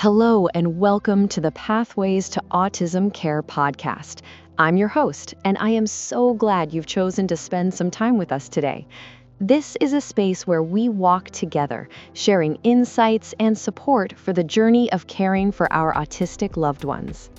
Hello, and welcome to the Pathways to Autism Care Podcast. I'm your host, and I am so glad you've chosen to spend some time with us today. This is a space where we walk together, sharing insights and support for the journey of caring for our autistic loved ones.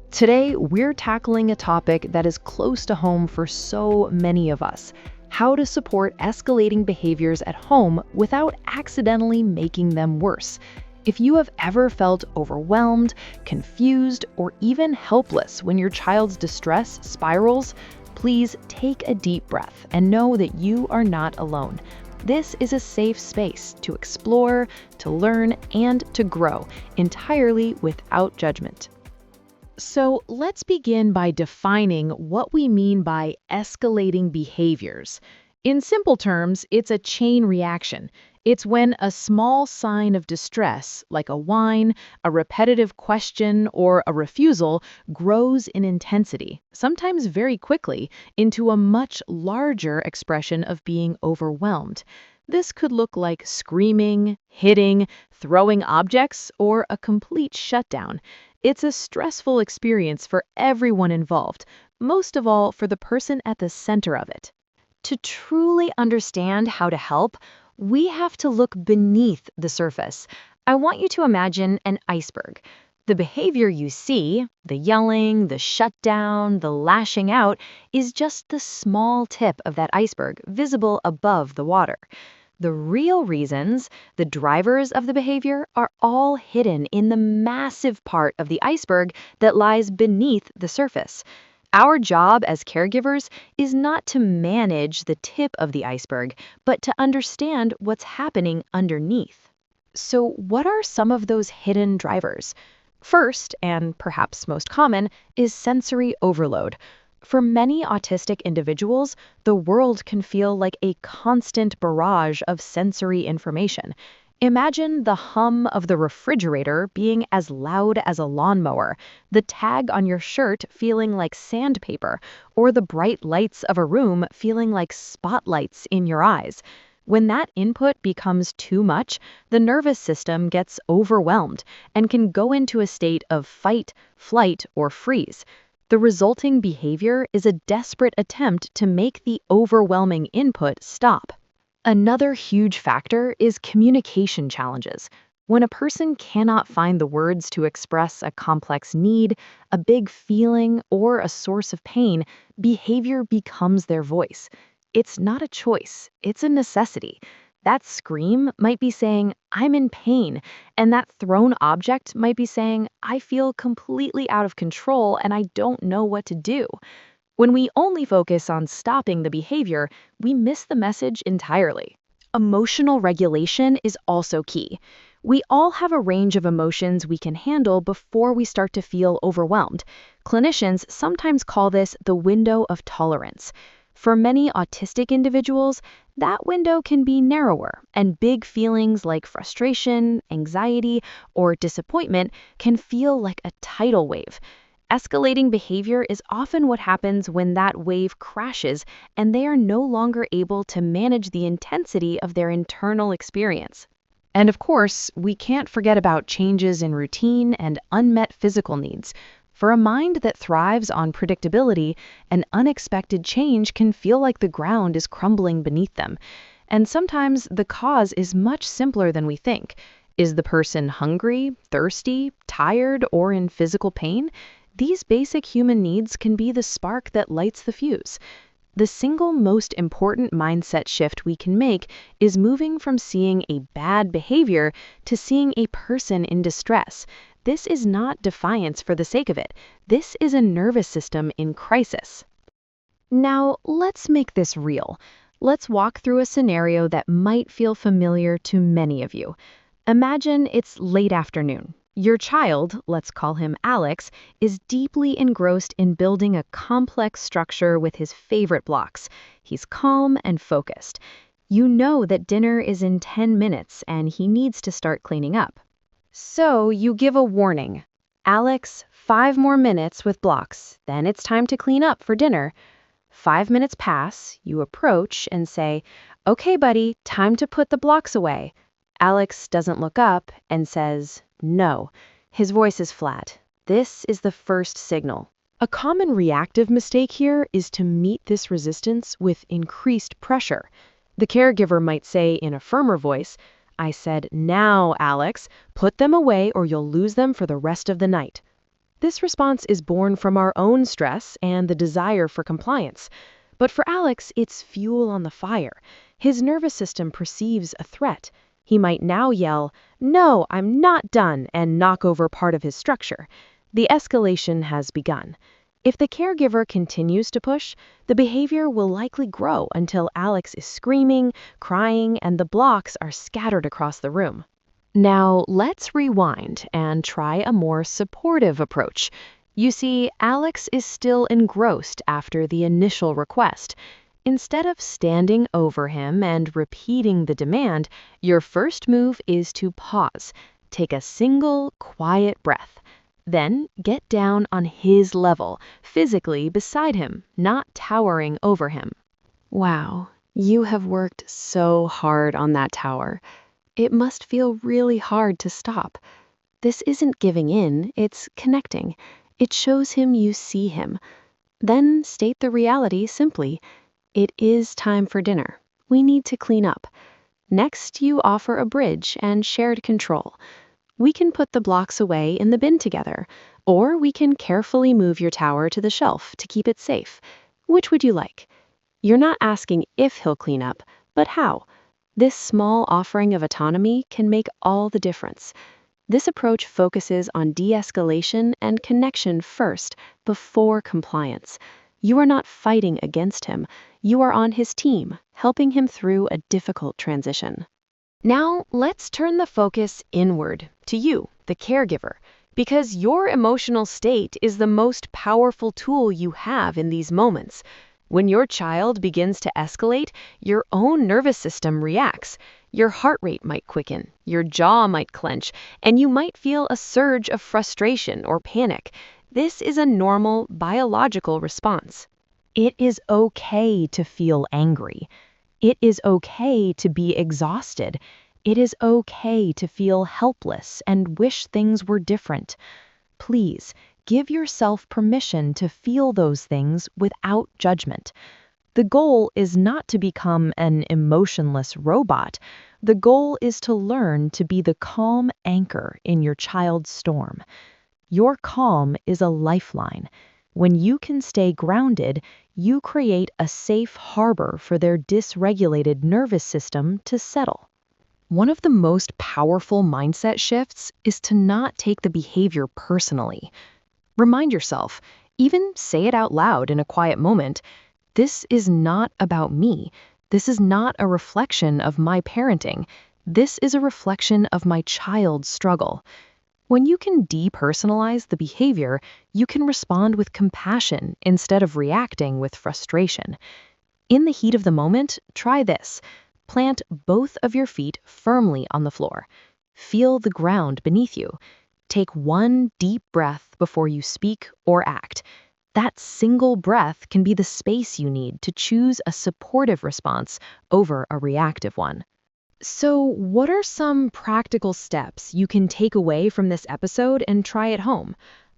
Today, we're tackling a topic that is close to home for so many of us: how to support escalating behaviors at home without accidentally making them worse. If you have ever felt overwhelmed, confused, or even helpless when your child's distress spirals, please take a deep breath and know that you are not alone. This is a safe space to explore, to learn, and to grow entirely without judgment. So let's begin by defining what we mean by escalating behaviors. In simple terms, it's a chain reaction. It's when a small sign of distress, like a whine, a repetitive question, or a refusal, grows in intensity, sometimes very quickly, into a much larger expression of being overwhelmed. This could look like screaming, hitting, throwing objects, or a complete shutdown. It's a stressful experience for everyone involved, most of all for the person at the center of it. To truly understand how to help, we have to look beneath the surface. I want you to imagine an iceberg. The behavior you see, the yelling, the shutdown, the lashing out, is just the small tip of that iceberg visible above the water. The real reasons, the drivers of the behavior, are all hidden in the massive part of the iceberg that lies beneath the surface. Our job as caregivers is not to manage the tip of the iceberg, but to understand what's happening underneath. So, what are some of those hidden drivers? First, and perhaps most common, is sensory overload. For many autistic individuals, the world can feel like a constant barrage of sensory information. Imagine the hum of the refrigerator being as loud as a lawnmower, the tag on your shirt feeling like sandpaper, or the bright lights of a room feeling like spotlights in your eyes. When that input becomes too much, the nervous system gets overwhelmed and can go into a state of fight, flight, or freeze. The resulting behavior is a desperate attempt to make the overwhelming input stop. Another huge factor is communication challenges. When a person cannot find the words to express a complex need, a big feeling, or a source of pain, behavior becomes their voice. It's not a choice, it's a necessity. That scream might be saying, "I'm in pain," and that thrown object might be saying, "I feel completely out of control and I don't know what to do." When we only focus on stopping the behavior, we miss the message entirely. Emotional regulation is also key. We all have a range of emotions we can handle before we start to feel overwhelmed. Clinicians sometimes call this the window of tolerance. For many autistic individuals, that window can be narrower, and big feelings like frustration, anxiety, or disappointment can feel like a tidal wave. Escalating behavior is often what happens when that wave crashes and they are no longer able to manage the intensity of their internal experience. And of course, we can't forget about changes in routine and unmet physical needs. For a mind that thrives on predictability, an unexpected change can feel like the ground is crumbling beneath them. And sometimes the cause is much simpler than we think. Is the person hungry, thirsty, tired, or in physical pain? These basic human needs can be the spark that lights the fuse. The single most important mindset shift we can make is moving from seeing a bad behavior to seeing a person in distress. This is not defiance for the sake of it. This is a nervous system in crisis. Now, let's make this real. Let's walk through a scenario that might feel familiar to many of you. Imagine it's late afternoon. Your child, let's call him Alex, is deeply engrossed in building a complex structure with his favorite blocks. He's calm and focused. You know that dinner is in 10 minutes and he needs to start cleaning up. So you give a warning. "Alex, 5 more minutes with blocks, then it's time to clean up for dinner." 5 minutes pass, you approach and say, "Okay, buddy, time to put the blocks away." Alex doesn't look up and says, "No." His voice is flat. This is the first signal. A common reactive mistake here is to meet this resistance with increased pressure. The caregiver might say in a firmer voice, "I said, now, Alex, put them away or you'll lose them for the rest of the night." This response is born from our own stress and the desire for compliance. But for Alex, it's fuel on the fire. His nervous system perceives a threat. He might now yell, "No, I'm not done," and knock over part of his structure. The escalation has begun. If the caregiver continues to push, the behavior will likely grow until Alex is screaming, crying, and the blocks are scattered across the room. Now, let's rewind and try a more supportive approach. You see, Alex is still engrossed after the initial request. Instead of standing over him and repeating the demand, your first move is to pause. Take a single, quiet breath. Then get down on his level, physically beside him, not towering over him. Wow, you have worked so hard on that tower. It must feel really hard to stop. This isn't giving in, it's connecting. It shows him you see him. Then state the reality simply. It is time for dinner. We need to clean up. Next, you offer a bridge and shared control. We can put the blocks away in the bin together, or we can carefully move your tower to the shelf to keep it safe. Which would you like? You're not asking if he'll clean up, but how. This small offering of autonomy can make all the difference. This approach focuses on de-escalation and connection first, before compliance. You are not fighting against him. You are on his team, helping him through a difficult transition. Now, let's turn the focus inward, to you, the caregiver, because your emotional state is the most powerful tool you have in these moments. When your child begins to escalate, your own nervous system reacts. Your heart rate might quicken, your jaw might clench, and you might feel a surge of frustration or panic. This is a normal biological response. It is okay to feel angry. It is okay to be exhausted. It is okay to feel helpless and wish things were different. Please, give yourself permission to feel those things without judgment. The goal is not to become an emotionless robot. The goal is to learn to be the calm anchor in your child's storm. Your calm is a lifeline. When you can stay grounded, you create a safe harbor for their dysregulated nervous system to settle. One of the most powerful mindset shifts is to not take the behavior personally. Remind yourself, even say it out loud in a quiet moment, this is not about me. This is not a reflection of my parenting. This is a reflection of my child's struggle. When you can depersonalize the behavior, you can respond with compassion instead of reacting with frustration. In the heat of the moment, try this. Plant both of your feet firmly on the floor. Feel the ground beneath you. Take one deep breath before you speak or act. That single breath can be the space you need to choose a supportive response over a reactive one. So, what are some practical steps you can take away from this episode and try at home?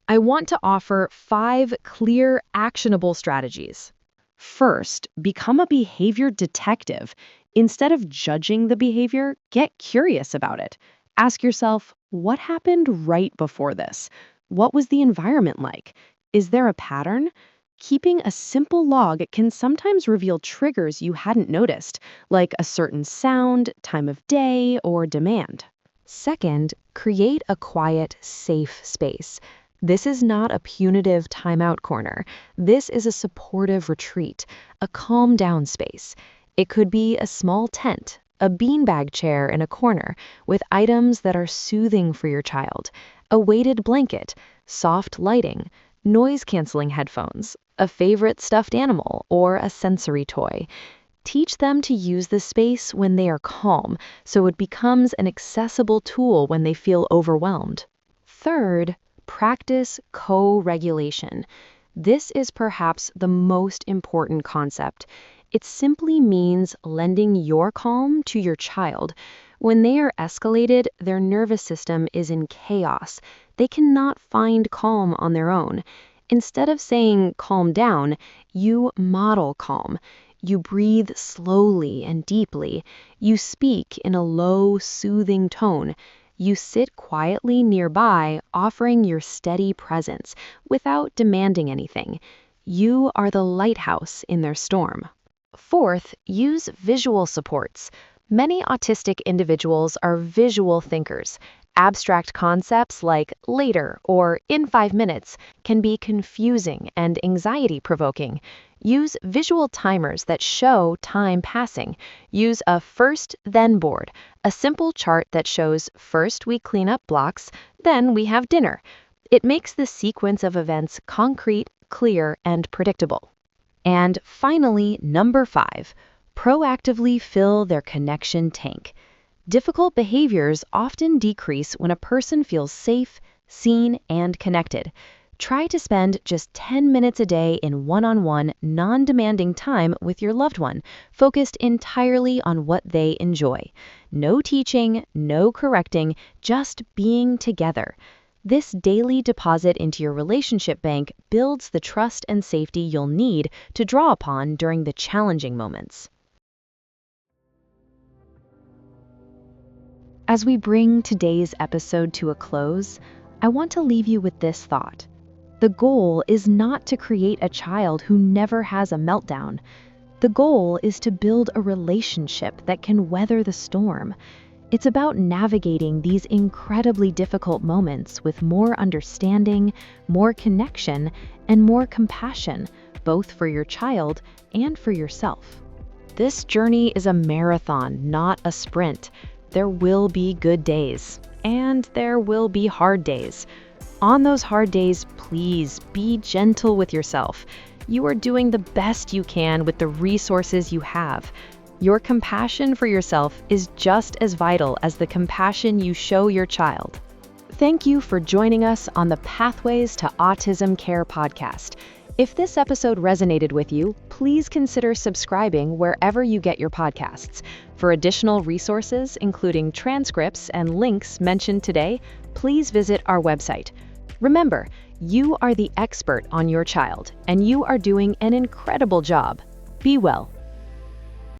I want to offer 5 clear, actionable strategies. First, become a behavior detective. Instead of judging the behavior, get curious about it. Ask yourself, what happened right before this? What was the environment like? Is there a pattern? Keeping a simple log can sometimes reveal triggers you hadn't noticed, like a certain sound, time of day, or demand. Second, create a quiet, safe space. This is not a punitive timeout corner. This is a supportive retreat, a calm down space. It could be a small tent, a beanbag chair in a corner with items that are soothing for your child, a weighted blanket, soft lighting, noise-canceling headphones, a favorite stuffed animal, or a sensory toy. Teach them to use the space when they are calm, so it becomes an accessible tool when they feel overwhelmed. Third, practice co-regulation. This is perhaps the most important concept. It simply means lending your calm to your child. When they are escalated, their nervous system is in chaos. They cannot find calm on their own. Instead of saying calm down, you model calm. You breathe slowly and deeply. You speak in a low, soothing tone. You sit quietly nearby, offering your steady presence without demanding anything. You are the lighthouse in their storm. Fourth, use visual supports. Many autistic individuals are visual thinkers. Abstract concepts like later or in 5 minutes can be confusing and anxiety-provoking. Use visual timers that show time passing. Use a first-then board, a simple chart that shows first we clean up blocks, then we have dinner. It makes the sequence of events concrete, clear, and predictable. And finally, number 5, proactively fill their connection tank. Difficult behaviors often decrease when a person feels safe, seen, and connected. Try to spend just 10 minutes a day in one-on-one, non-demanding time with your loved one, focused entirely on what they enjoy. No teaching, no correcting, just being together. This daily deposit into your relationship bank builds the trust and safety you'll need to draw upon during the challenging moments. As we bring today's episode to a close, I want to leave you with this thought. The goal is not to create a child who never has a meltdown. The goal is to build a relationship that can weather the storm. It's about navigating these incredibly difficult moments with more understanding, more connection, and more compassion, both for your child and for yourself. This journey is a marathon, not a sprint. There will be good days, and there will be hard days. On those hard days, please be gentle with yourself. You are doing the best you can with the resources you have. Your compassion for yourself is just as vital as the compassion you show your child. Thank you for joining us on the Pathways to Autism Care podcast. If this episode resonated with you, please consider subscribing wherever you get your podcasts. For additional resources, including transcripts and links mentioned today, please visit our website. Remember, you are the expert on your child, and you are doing an incredible job. Be well.